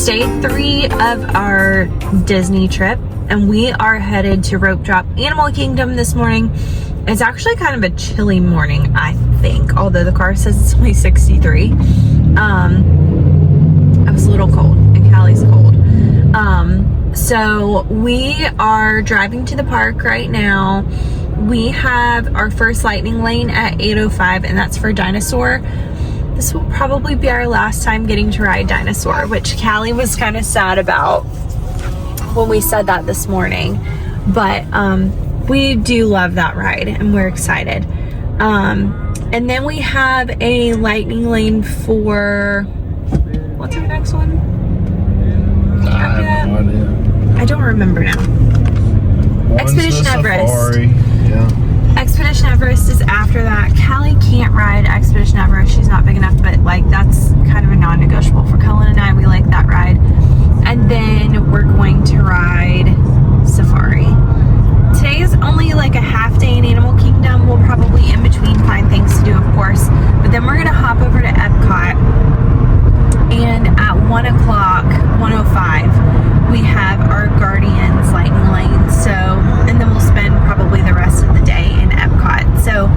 day 3 of our Disney trip, and we are headed to Rope Drop Animal Kingdom this morning. It's actually kind of a chilly morning, I think, although the car says it's only 63. I was a little cold, and Callie's cold. So we are driving to the park right now. We have our first lightning lane at 8:05, and that's for Dinosaur. This will probably be our last time getting to ride Dinosaur, which Callie was kind of sad about when we said that this morning. But we do love that ride, and we're excited. And then we have a lightning lane for, what's our next one? I don't remember now. Expedition Everest. Safari. Yeah. Expedition Everest is after that. Callie can't ride Expedition Everest. She's not big enough, but like that's kind of a non-negotiable for Cullen and I. We like that ride. And then we're going to ride Safari. Today is only like a half day in Animal Kingdom. We'll probably in between find things to do, of course. But then we're gonna hop over to Epcot. And at 1 o'clock, 1:05, we have our Guardians lightning lane. So, and then we'll spend probably the rest of the day in Epcot. So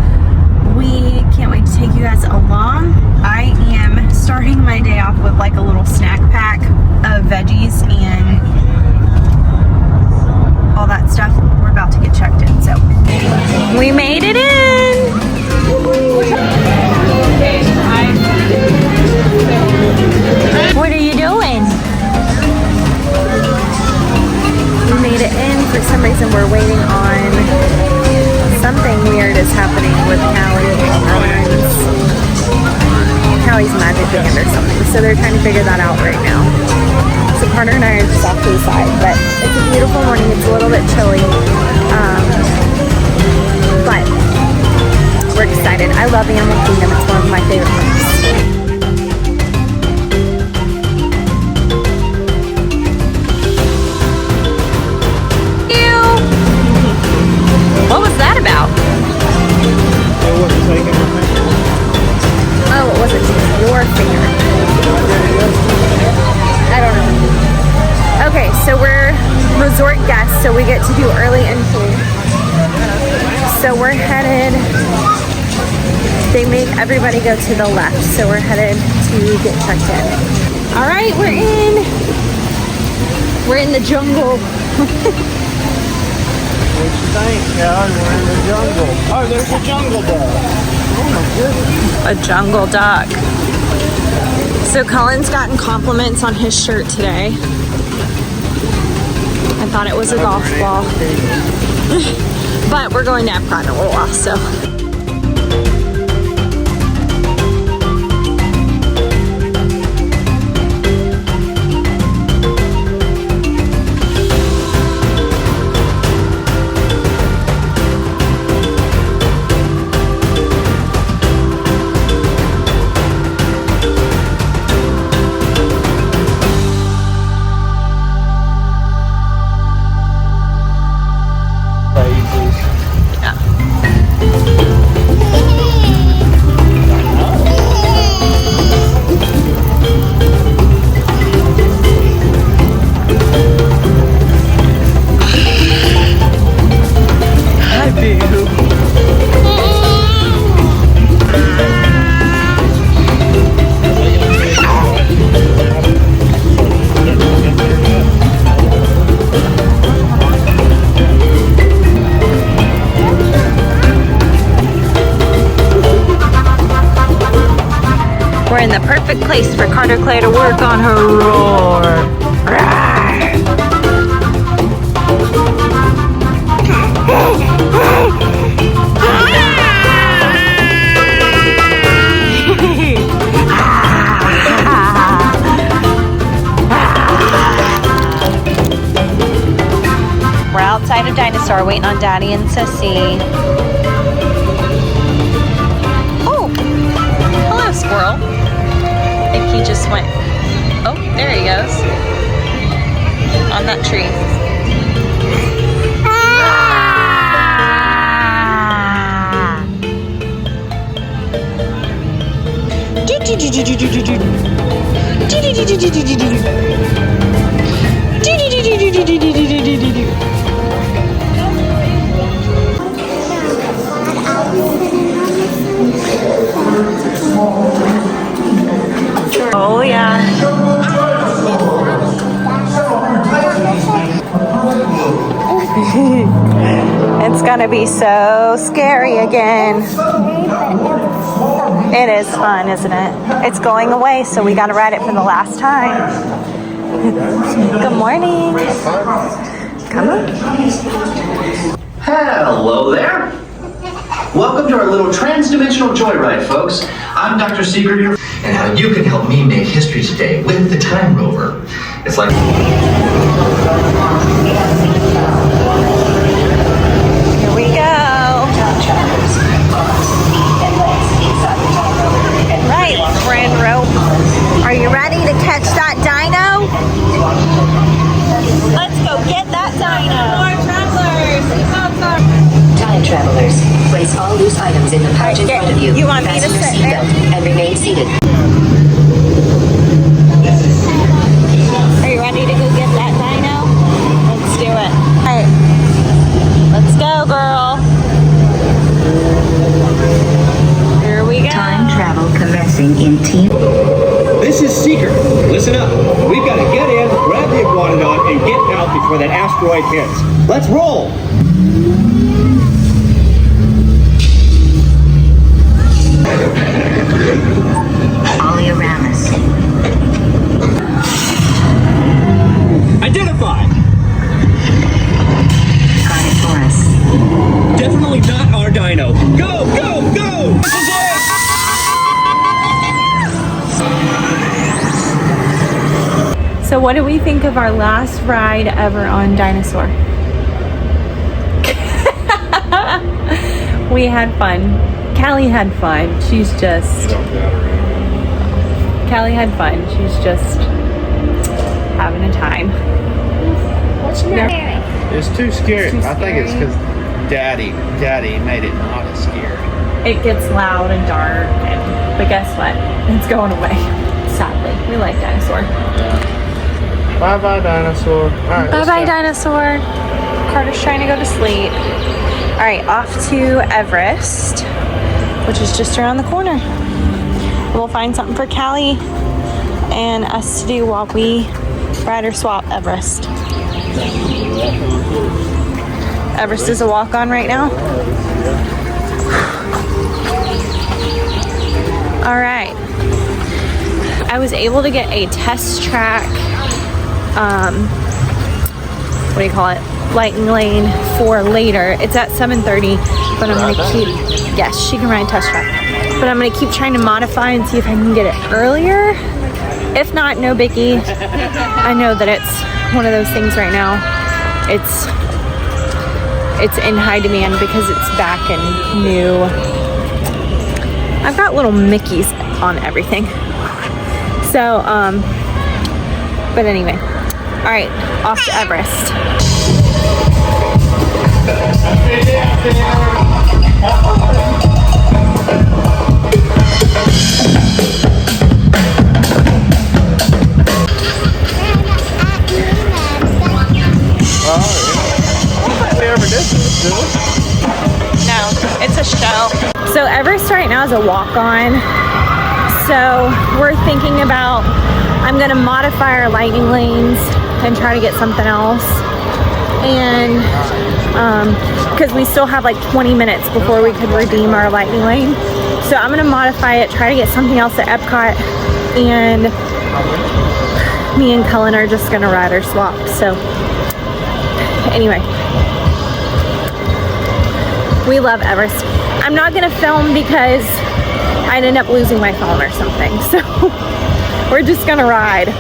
we can't wait to take you guys along. I am starting my day off with like a little snack pack of veggies and all that stuff. We're about to get checked in, so. We made it in! What are you doing? We made it in. For some reason we're waiting on something weird is happening with Callie and Callie's magic band or something. So they're trying to figure that out right now. So Carter and I are just off to the side. But it's a beautiful morning. It's a little bit chilly. But we're excited. I love Animal Kingdom. It's one of my favorite parks. What was that about? It wasn't taking my finger. Oh, it wasn't your finger. I don't know. Okay, so we're resort guests, so we get to do early entry. So we're headed, they make everybody go to the left, so we're headed to get checked in. All right, we're in. We're in the jungle. What you think, guys? We're in the jungle. Oh, there's a jungle duck. Oh my goodness. A jungle duck. So Cullen's gotten compliments on his shirt today. I thought it was a golf ball. But we're going to Epcot in a little while, so. We're in the perfect place for Carter Clay to work on her roar. We're outside of Dinosaur waiting on Daddy and Sissy. Oh, hello, squirrel. I think he just went, oh, there he goes, on that tree. Oh yeah. It's gonna be so scary again. It is fun, isn't it? It's going away, so we gotta ride it for the last time. Good morning. Come on. Hello there. Welcome to our little trans-dimensional joyride, folks. I'm Dr. Secret here, and how you can help me make history today with the Time Rover. It's like... Here we go. Right, friend rope. Are you ready to catch that dino? Let's go get that dino. More travelers. Time travelers, place all loose items in the pouch in front of you. You want me to Fasten your sit there? seatbelt and remain seated. Are you ready to go get that dino? Let's do it. All right. Let's go, girl. Here we go. Time travel commencing in T. This is Seeker. Listen up. We've got to get in, grab the iguanodon, and get out before that asteroid hits. Let's roll! Oleoramus. Identified! Carnotaurus. Definitely not our dino. Go, go, go! This is it! So what do we think of our last ride ever on Dinosaur? We had fun. Callie had fun. Callie had fun. She's just having a time. It's too scary. It's too I think it's scary. because Daddy made it not as scary. It gets loud and dark, but guess what? It's going away. Sadly, we like Dinosaur. Bye bye dinosaur. All right, Bye let's bye go. Dinosaur. Carter's trying to go to sleep. All right, off to Everest, which is just around the corner. We'll find something for Callie and us to do while we ride or swap Everest. Everest is a walk-on right now. All right. I was able to get a test track, what do you call it? Lightning lane for later. It's at 7:30, but I'm gonna keep, yes, she can ride test track. But I'm gonna keep trying to modify and see if I can get it earlier. If not, no biggie. I know that it's one of those things right now. It's in high demand because it's back and new. I've got little Mickeys on everything. So, but anyway. All right, off to Everest. We ever did this, did we? No, it's a show. So Everest right now is a walk-on. So we're thinking about, I'm gonna modify our lightning lanes and try to get something else. And because we still have like 20 minutes before we could redeem our lightning lane. So I'm gonna modify it, try to get something else at Epcot, and me and Cullen are just gonna ride or swap. So anyway, we love Everest. I'm not gonna film because I'd end up losing my phone or something. So we're just gonna ride.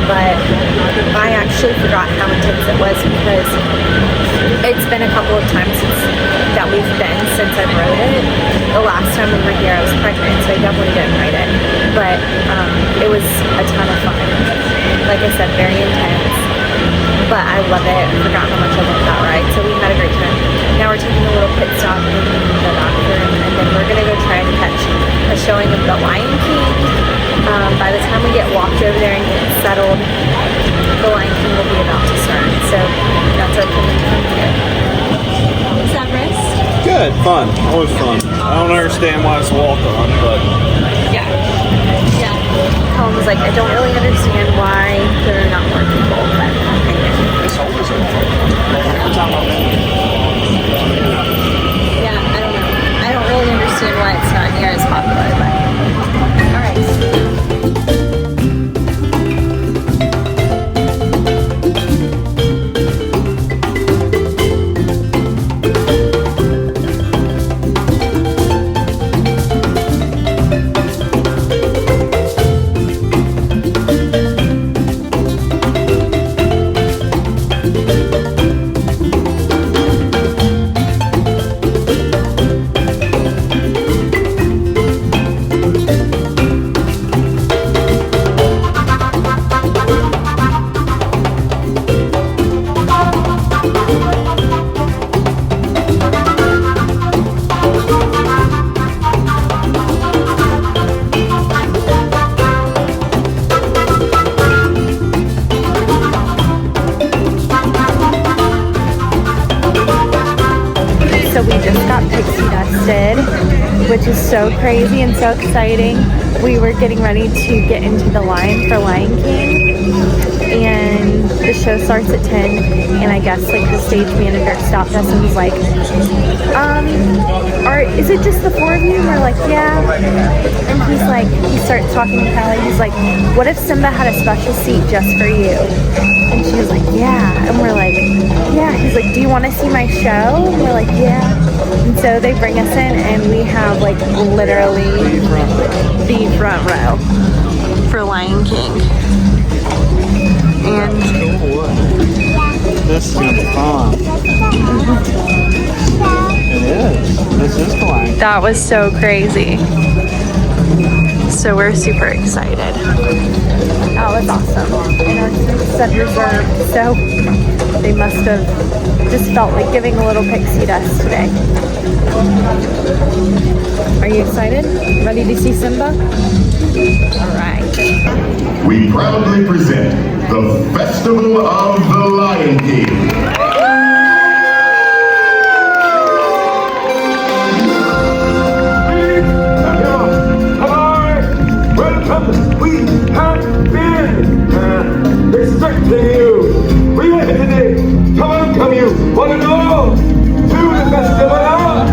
but I actually forgot how intense it was because it's been a couple of times that we've been since I've rode it. The last time we were here I was pregnant, so I definitely didn't ride it, but it was a ton of fun. Like I said, very intense, but I love it. I forgot how much I love that ride, so we had a great time. Now we're taking a little pit stop in the bathroom, and then we're gonna go try to catch a showing of The Lion King. By the time we get walked over there and get settled, The Lion King will be about to start. So that's our coming from here. Is that wrist? Good, fun, always fun. I don't understand why it's walk on, but Yeah. Yeah. Colin was like, I don't really understand why there are not more people, but anyway. it's always a fun. Every time I'm in. Yeah, I don't know. I don't really understand why it's not near as popular, but all right. So we just got pixie dusted, which is so crazy and so exciting. We were getting ready to get into the line for Lion King, and the show starts at 10, and I guess like the stage manager stopped us and was like, is it just the four of you? And we're like, yeah. And he's like, he starts talking to Callie, he's like, what if Simba had a special seat just for you? And she was like, yeah. And we're like, yeah. He's like, do you want to see my show? And we're like, yeah. And so they bring us in, and we have like literally the front row for Lion King. And This is gonna be fun. It is. This is the line. that was so crazy. So we're super excited. That was awesome. And our seats said reserved, so they must have just felt like giving a little pixie dust today. Are you excited? Ready to see Simba? All right. We proudly present the Festival of the Lion King. Welcome, we have been expecting you. We are here today to welcome you, one and all, to the Festival of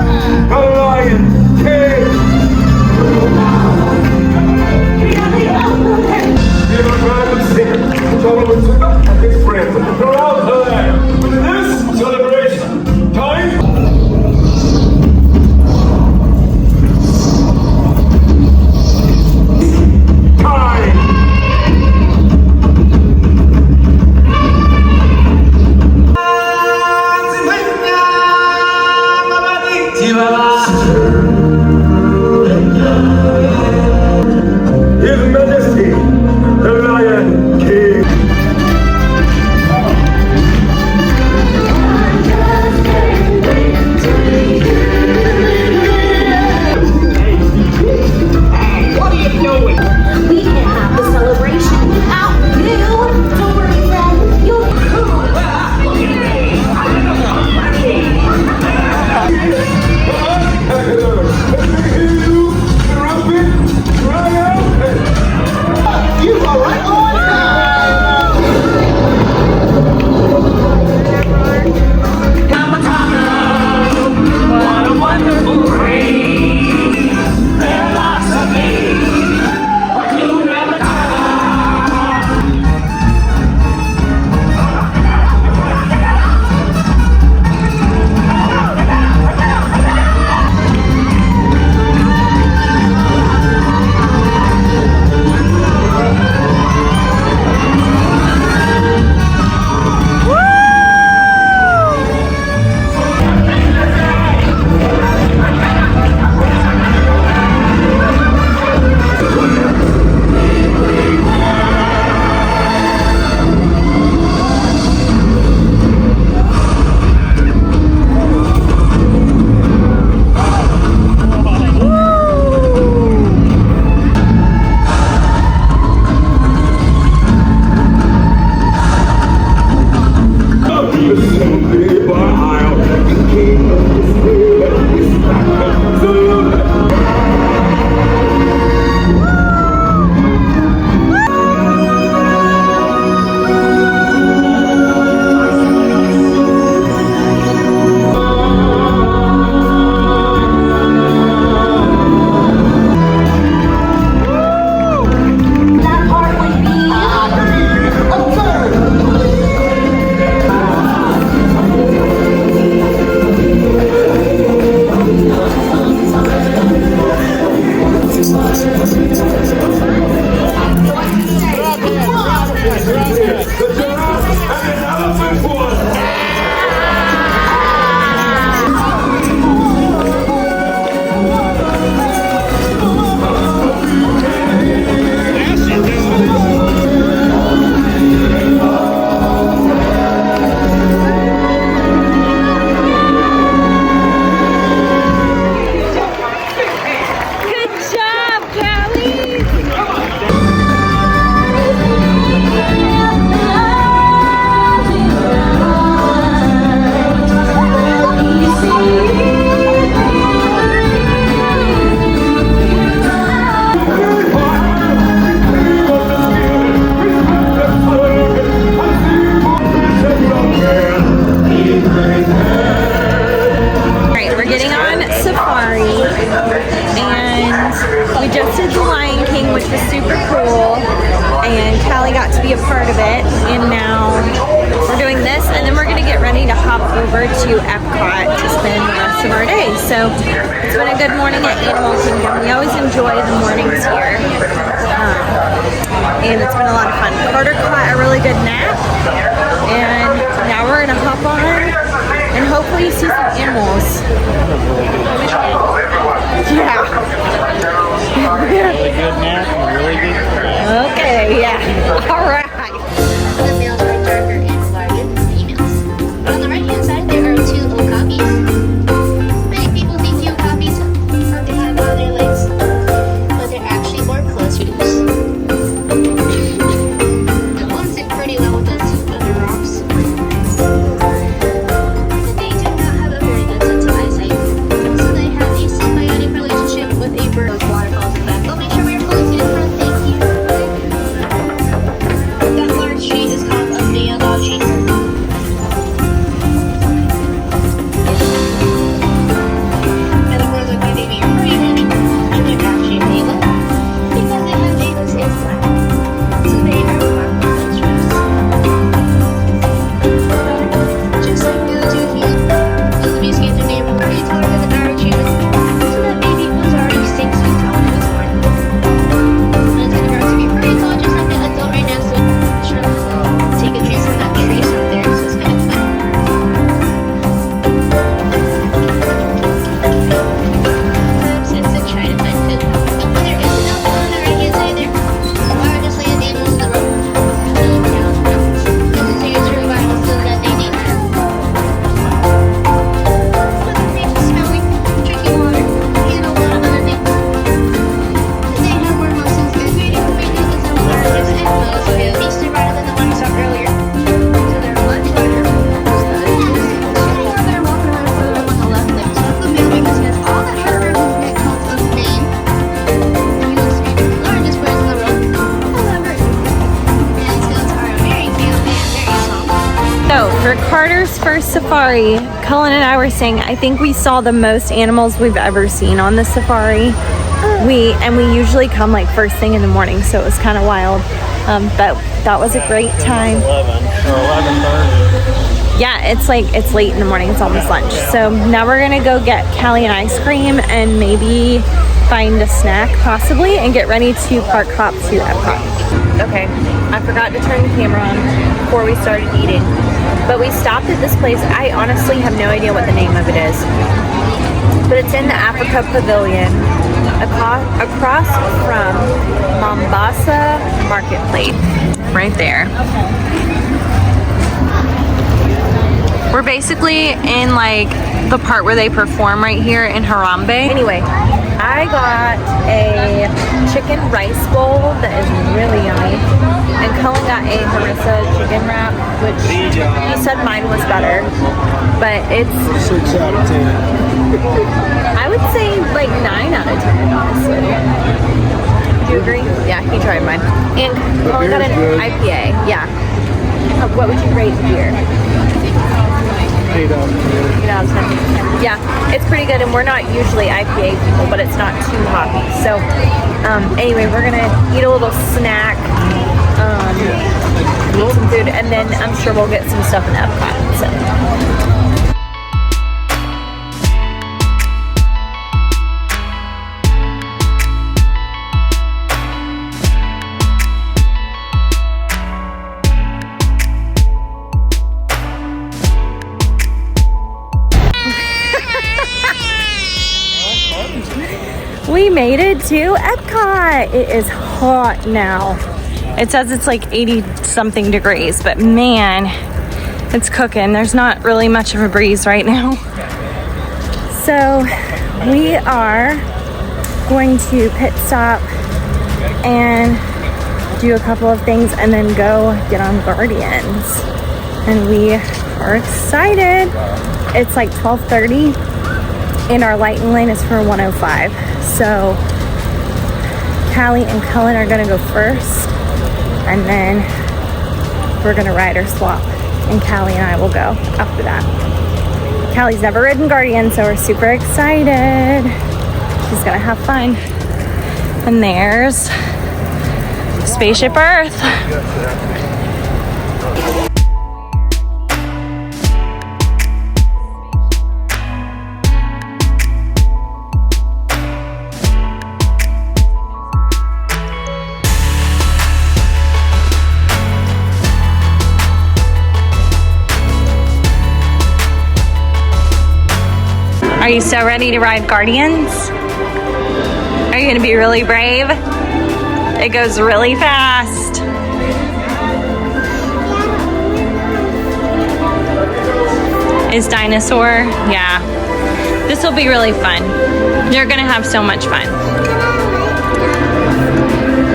the Lion King. Give a round of singer, Solomon Simba and his friends. Go out there. to EPCOT to spend the rest of our day. So it's been a good morning at Animal Kingdom. We always enjoy the mornings here. And it's been a lot of fun. Carter caught a really good nap. And now we're gonna hop on and hopefully see some animals. Yeah. Really good nap and a really good nap. Okay, yeah. All right. The males are darker and larger than females. On the right-hand side, there are two okapis. Many people think the okapis are they have on their legs, but they're actually more clostrids. The ones sit pretty well with us under rocks. But they do not have a very good sense of eyesight, so they have a symbiotic relationship with a bird. Those waterfalls in the back. Oh, make sure we're fully seated in front. Thank you. That large tree is called a neology. And the birds look like they be pretty many, and they're actually legal because they have anus in black. So they are more monstrous. Just like the two here, those biscuits are named pretty taller than the average human. So that baby was already 6 feet tall when it was born. And it's gonna grow to be pretty tall, just like the adult right now. So take a drink from that tree up there, so it's kind of fun. Since I try to find food. Oh, there is an elk on the right-hand side there. Or just like the animals in the road. This is used for survival so that they need that. Other things smelling, drinking water, and a lot of other things. They have more muscles and breathing is a largest and most feast rather than the one we saw earlier. So they're much larger. They're walking around food on the left leg. So the male because he has all that harder movement called a mane. He looks to be the largest bird in the world. However, man's goats are very pale and very small. So for Carter's first safari, Cullen and I were saying I think we saw the most animals we've ever seen on the safari. We usually come like first thing in the morning, so it was kind of wild. But that was a great time. 11 or 11:30. Yeah, it's late in the morning. It's almost lunch. So now we're gonna go get Callie an ice cream and maybe find a snack possibly and get ready to park hop to EPCOT. Okay, I forgot to turn the camera on before we started eating, but we stopped at this place. I honestly have no idea what the name of it is, but it's in the Africa Pavilion across from Mombasa Marketplace, right there. We're basically in like the part where they perform right here in Harambe. Anyway, I got a chicken rice bowl that is really yummy, and Cullen got a harissa chicken wrap, which he said mine was better, but it's 6 out of 10. I would say like 9 out of 10, honestly. Do you agree? Yeah, he tried mine. And Cullen got an IPA. Yeah. What would you rate the beer? 8 out of 10. 8 out of 10. Yeah, it's pretty good, and we're not usually IPA people, but it's not too hoppy. So, anyway, we're gonna eat a little snack, eat some food, and then I'm sure we'll get some stuff in EPCOT. So. We made it to Epcot. It is hot now. It says it's like 80 something degrees, but man, it's cooking. There's not really much of a breeze right now. So we are going to pit stop and do a couple of things and then go get on Guardians. And we are excited. It's like 12:30 and our lightning lane is for 105. So Callie and Cullen are gonna go first and then we're gonna rider swap and Callie and I will go after that. Callie's never ridden Guardians, so we're super excited. She's gonna have fun. And there's Spaceship Earth. Are you so ready to ride Guardians? Are you gonna be really brave? It goes really fast. Is Dinosaur? Yeah. This will be really fun. You're gonna have so much fun.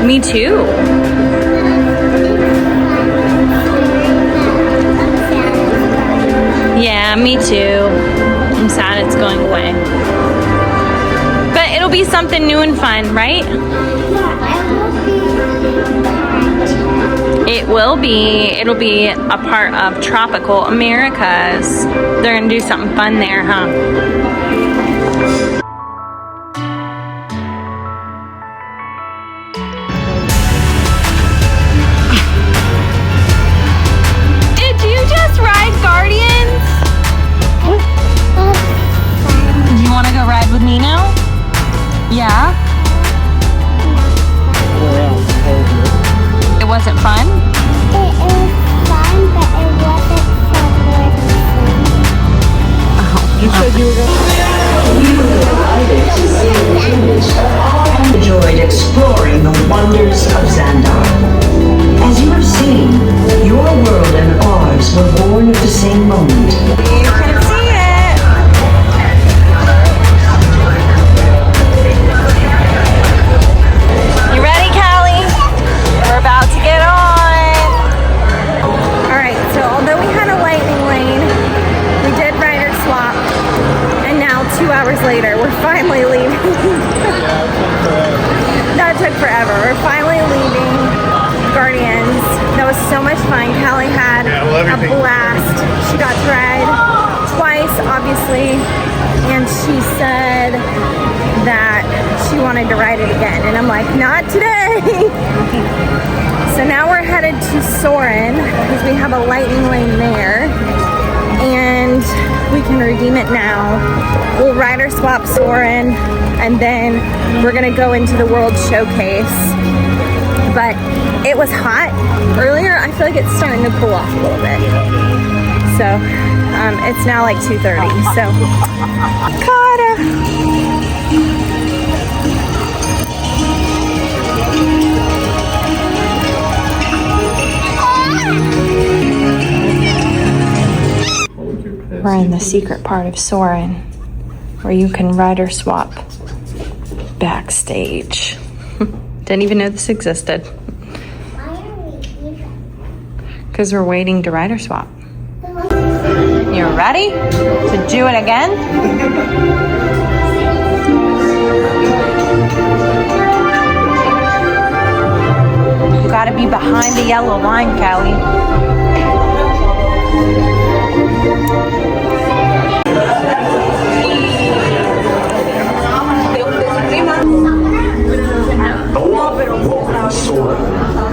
Me too. Yeah, me too. I'm sad it's going away. But it'll be something new and fun, right? It will be. It'll be a part of Tropical Americas. They're gonna do something fun there, huh? Did you just ride Guardians? You wanna go ride with me now? Yeah? It wasn't fun? It is fun, but it wasn't so good. You said you were enjoyed exploring the wonders of Xandar. As you have seen, your world and ours were born at the same moment. You can see it. You ready, Callie? We're about to get on. All right, so although we had a lightning lane, we did rider swap, and now 2 hours later, we're finally leaving. That took forever. We're finally leaving Guardians. That was so much fun. Callie had a blast. She got to ride twice, obviously, and she said that she wanted to ride it again. And I'm like, not today. So now we're headed to Soarin' because we have a lightning lane there. And we can redeem it now. We'll rider swap Soarin', and then we're gonna go into the World Showcase. But it was hot earlier. I feel like it's starting to cool off a little bit. So it's now like 2:30. So we're in the secret part of Soarin', where you can rider swap backstage. Didn't even know this existed. Because we're waiting to rider swap. You ready to do it again? You gotta be behind the yellow line, Callie.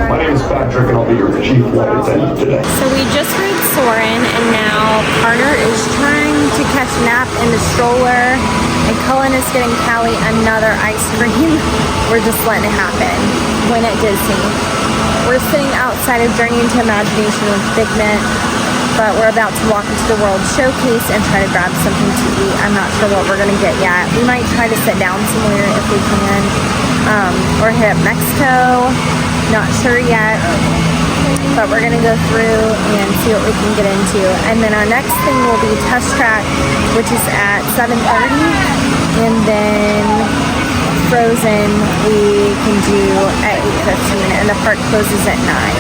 My name is Patrick and I'll be your chief flight attendant today. So we just rode Soarin', and now Carter is trying to catch a nap in the stroller, and Cullen is getting Callie another ice cream. We're just letting it happen when at Disney. We're sitting outside of Journey into Imagination with Figment, but we're about to walk into the World Showcase and try to grab something to eat. I'm not sure what we're gonna get yet. We might try to sit down somewhere if we can, or hit up Mexico. Not sure yet, but we're gonna go through and see what we can get into. And then our next thing will be Test Track, which is at 7:30, and then Frozen we can do at 8:15, and the park closes at 9.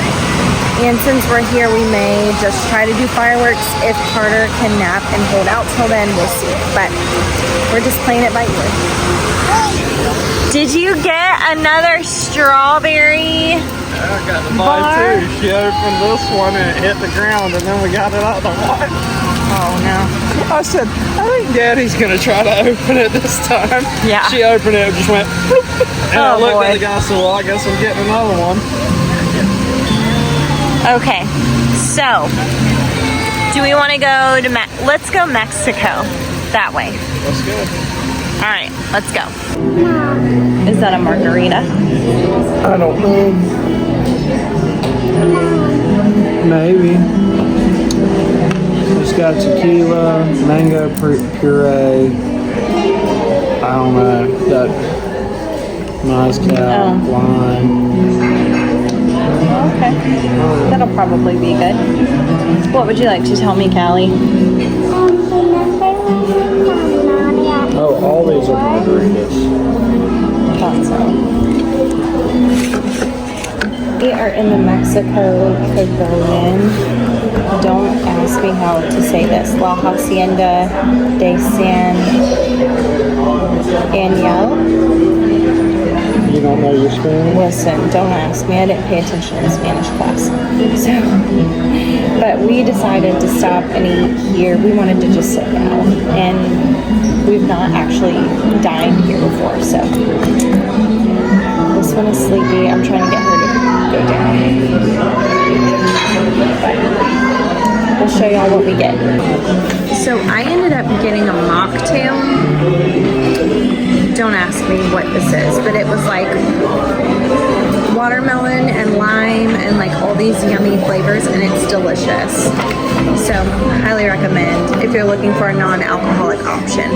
And since we're here, we may just try to do fireworks. If Carter can nap and hold out till then, we'll see. But we're just playing it by ear. Did you get another strawberry? I got the bite too. She opened this one and it hit the ground, and then we got it out the water. Oh no. I said, I think Daddy's gonna try to open it this time. Yeah. She opened it and just went bloop. And I looked boy. at the guy and said, well, I guess I'm getting another one. Okay, so do we want to go to let's go Mexico that way. Let's go. All right, let's go. Is that a margarita? I don't know. Maybe. It's got tequila, mango puree. I don't know. That mezcal, lime. Okay, that'll probably be good. What would you like to tell me, Callie? Oh, all these are margaritas. Thought so. We are in the Mexico Pavilion. Don't ask me how to say this. La Hacienda de San Daniel. You don't know your Spanish? Listen, don't ask me. I didn't pay attention in Spanish class. So, but we decided to stop and eat here. We wanted to just sit down, and we've not actually dined here before. So this one is sleepy. I'm trying to get her to go down. But we'll show y'all what we get. So I ended up getting a mocktail. Don't ask me what this is, but it was like watermelon and lime and like all these yummy flavors, and it's delicious. So highly recommend if you're looking for a non-alcoholic option.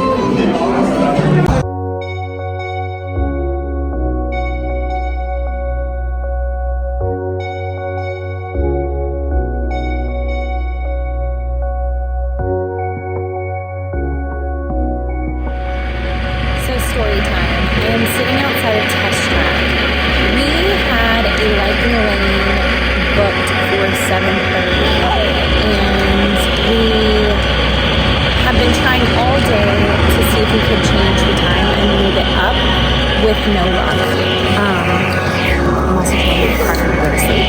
Story time. I am sitting outside of Test Track. We had a Lightning Lane booked for 7:30, and we have been trying all day to see if we could change the time and move it up with no luck. I'm also trying to get Carter to go to sleep.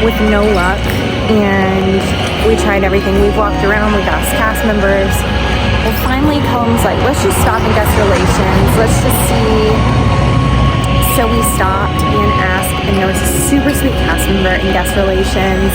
With no luck, and we tried everything. We've walked around, we've asked cast members. Well, finally, Combs like, let's just stop in guest relations. Let's just see. So we stopped and asked, and there was a super sweet cast member in guest relations,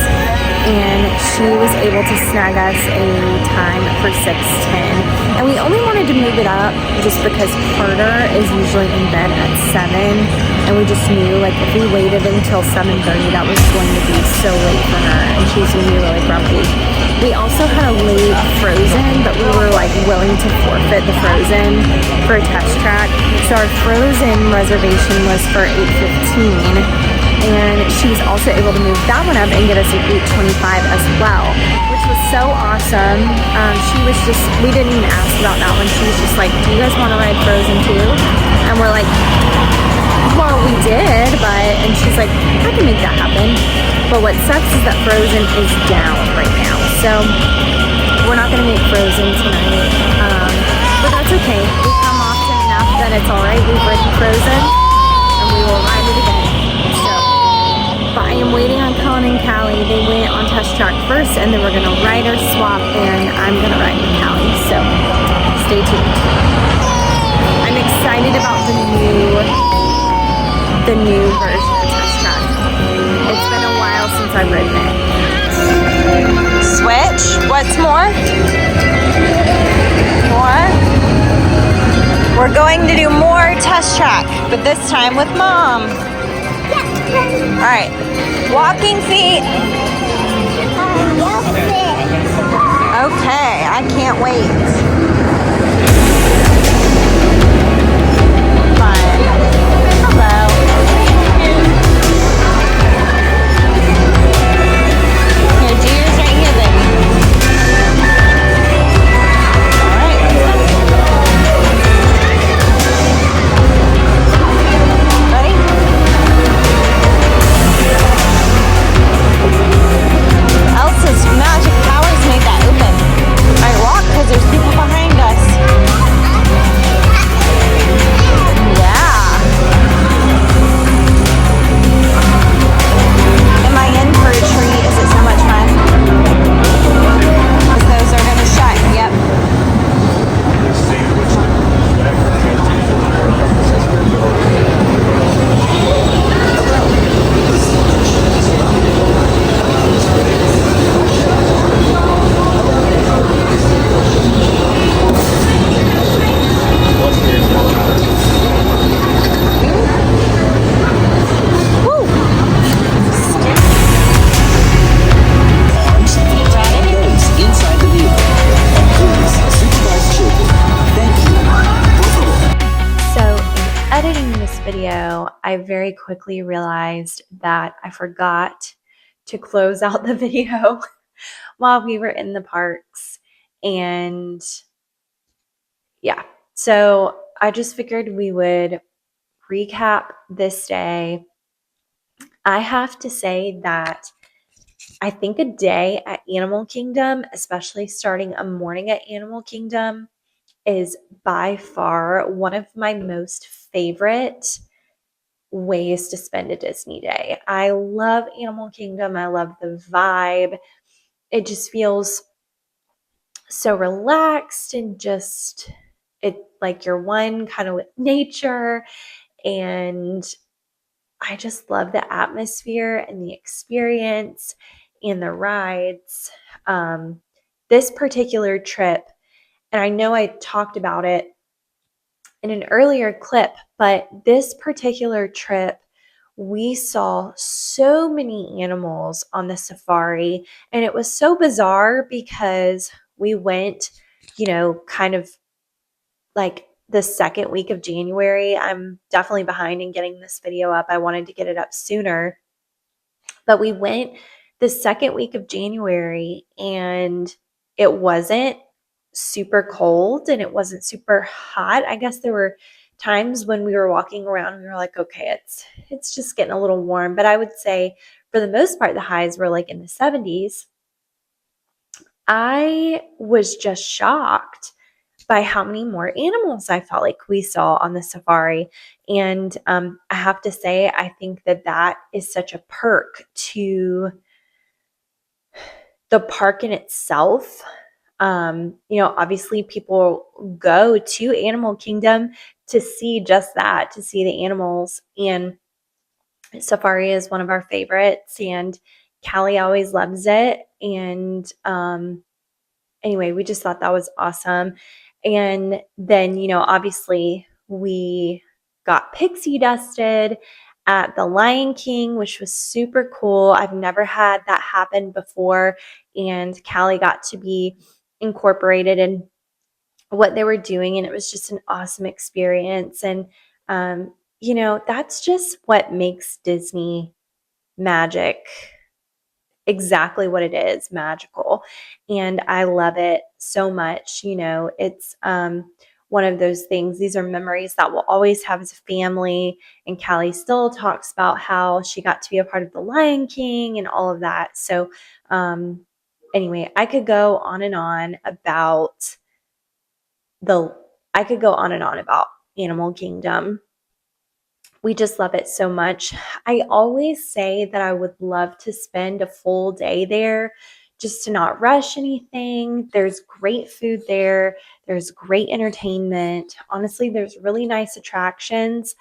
and she was able to snag us a time for 6:10. And we only wanted to move it up just because Carter is usually in bed at 7, and we just knew like if we waited until 7:30, that was going to be so late for her, and she's gonna be really grumpy. We also had a late Frozen, but we were like willing to forfeit the Frozen for a Test Track. So our Frozen reservation was for 8:15, and she was also able to move that one up and get us an 8:25 as well, which was so awesome. She was just, we didn't even ask about that one. She was just like, do you guys want to ride Frozen too? And we're like, well, we did, and she's like, I can make that happen. But what sucks is that Frozen is down right now. So we're not going to make Frozen tonight. But that's okay. We come often enough that it's alright. We've ridden Frozen, and we will ride it again. So, but I am waiting on Colin and Callie. They went on Test Track first, and then we're going to ride or swap, and I'm going to ride with Callie. So stay tuned. I'm excited about the new version of Test Track. It's been a while since I've ridden it. Switch? What's more? More? We're going to do more Test Track, but this time with Mom. Alright, walking feet. Okay, I can't wait. Fun. Hello. Here, do yours right here, baby. All right, let's go. Ready? Elsa's magic powers made that open. All right, walk, because there's people behind us. Yeah. Am I in for a treat? Is it so much fun? Because those are going to shut. Yep. Inside the vehicle. And please, supervise children. Thank you. So in editing this video, I very quickly realized that I forgot to close out the video while we were in the parks. And yeah, so I just figured we would recap this day. I have to say that I think a day at Animal Kingdom, especially starting a morning at Animal Kingdom, is by far one of my most favorite ways to spend a Disney day. I love Animal Kingdom. I love the vibe. It just feels so relaxed and just it like you're one kind of with nature, and I just love the atmosphere and the experience and the rides. This particular trip, and I know I talked about it in an earlier clip, but this particular trip, we saw so many animals on the safari, and it was so bizarre because we went, kind of like the second week of January. I'm definitely behind in getting this video up. I wanted to get it up sooner, but we went the second week of January and it wasn't super cold and it wasn't super hot. I guess there were times when we were walking around and we were like, okay, it's just getting a little warm. But I would say for the most part, the highs were like in the 70s. I was just shocked by how many more animals I felt like we saw on the safari. And I have to say, I think that is such a perk to the park in itself. Obviously people go to Animal Kingdom to see just that, to see the animals. And safari is one of our favorites, and Callie always loves it. And anyway, we just thought that was awesome. And then, obviously we got pixie dusted at the Lion King, which was super cool. I've never had that happen before. And Callie got to be incorporated in what they were doing. And it was just an awesome experience. And, that's just what makes Disney magic. Exactly what it is, magical. And I love it so much. It's one of those things. These are memories that we'll always have as a family. And Callie still talks about how she got to be a part of the Lion King and all of that. So anyway, I could go on and on about Animal Kingdom. We just love it so much. I always say that I would love to spend a full day there just to not rush anything. There's great food there. There's great entertainment. Honestly, there's really nice attractions.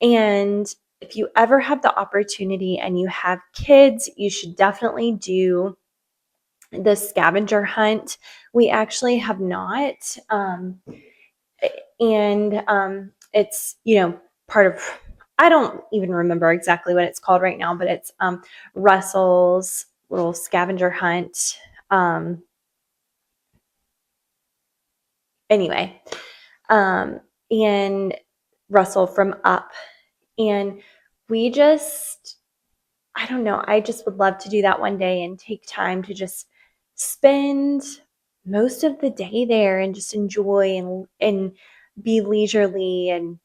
And if you ever have the opportunity and you have kids, you should definitely do the scavenger hunt. We actually have not. It's, part of, I don't even remember exactly what it's called right now, but it's Russell's little scavenger hunt. Anyway, and Russell from Up. And we just, I don't know, I just would love to do that one day and take time to just spend most of the day there and just enjoy and be leisurely. And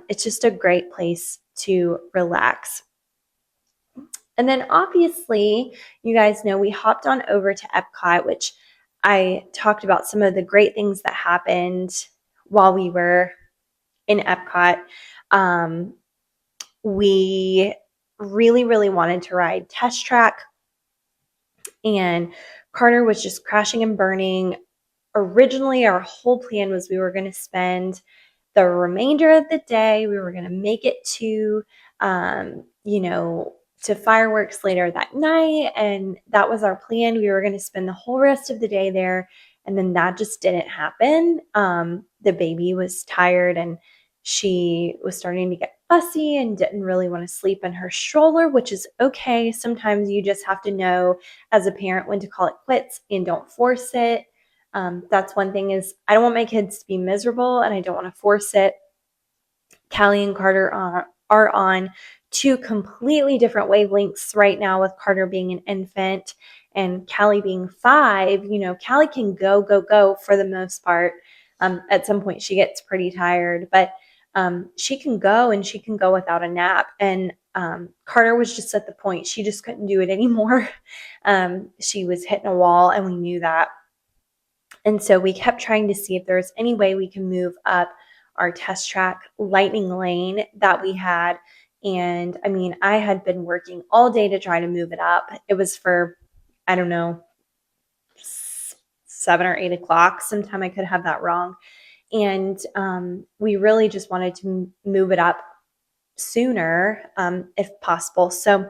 it's just a great place to relax. And then obviously, you guys know we hopped on over to Epcot, which I talked about some of the great things that happened while we were in Epcot. We really, really wanted to ride Test Track, and Carter was just crashing and burning. Originally, our whole plan was we were going to spend the remainder of the day, we were going to make it to, to fireworks later that night. And that was our plan. We were going to spend the whole rest of the day there. And then that just didn't happen. The baby was tired and she was starting to get fussy and didn't really want to sleep in her stroller, which is okay. Sometimes you just have to know as a parent when to call it quits and don't force it. That's one thing is I don't want my kids to be miserable and I don't want to force it. Callie and Carter are on two completely different wavelengths right now, with Carter being an infant and Callie being 5. Callie can go for the most part. At some point she gets pretty tired, but she can go and she can go without a nap. And Carter was just at the point she just couldn't do it anymore. She was hitting a wall and we knew that. And so we kept trying to see if there was any way we can move up our Test Track lightning lane that we had. And I mean, I had been working all day to try to move it up. It was for, I don't know, 7 or 8 o'clock. Sometime I could have that wrong. And we really just wanted to move it up sooner if possible. So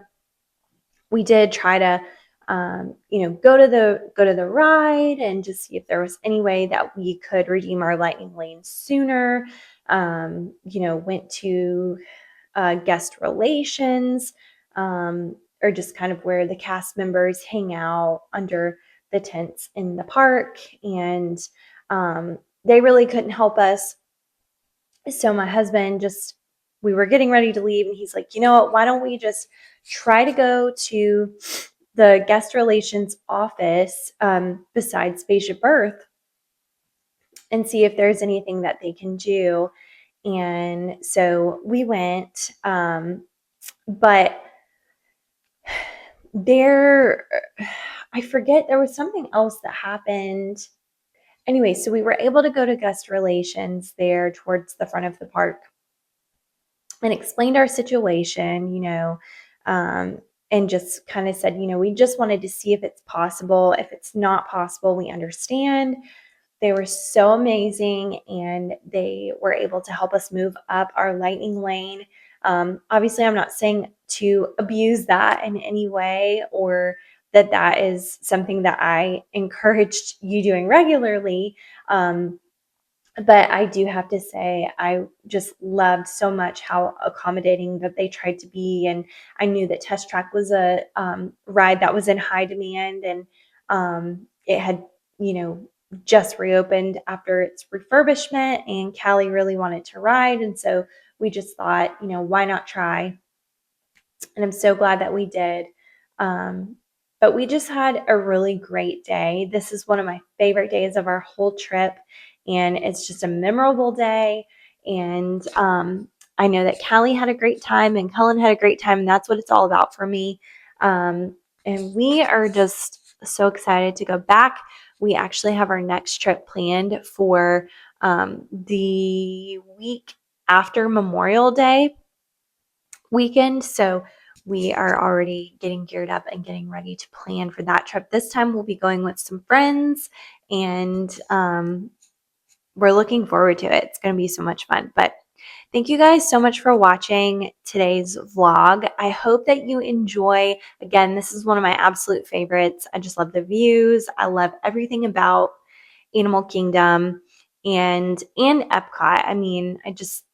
we did try to go to the ride and just see if there was any way that we could redeem our lightning lane sooner. Went to guest relations, or just kind of where the cast members hang out under the tents in the park, and they really couldn't help us. So my husband we were getting ready to leave, and he's like, you know what, why don't we just try to go to the guest relations office beside Spaceship Earth and see if there's anything that they can do. And so we went, but I forget, there was something else that happened. Anyway, so we were able to go to guest relations there towards the front of the park and explained our situation, and just kind of said, we just wanted to see if it's possible. If it's not possible, we understand. They were so amazing, and they were able to help us move up our lightning lane. Obviously, I'm not saying to abuse that in any way, or that is something that I encouraged you doing regularly. But I do have to say, I just loved so much how accommodating that they tried to be. And I knew that Test Track was a ride that was in high demand, and it had, just reopened after its refurbishment, and Callie really wanted to ride. And so we just thought, why not try? And I'm so glad that we did. But we just had a really great day. This is one of my favorite days of our whole trip, and it's just a memorable day. And I know that Callie had a great time and Cullen had a great time, and that's what it's all about for me. And we are just so excited to go back. We actually have our next trip planned for the week after Memorial Day weekend. So we are already getting geared up and getting ready to plan for that trip. This time we'll be going with some friends, and we're looking forward to it. It's going to be so much fun. But thank you guys so much for watching today's vlog. I hope that you enjoy. Again, this is one of my absolute favorites. I just love the views. I love everything about Animal Kingdom and Epcot. I mean, I just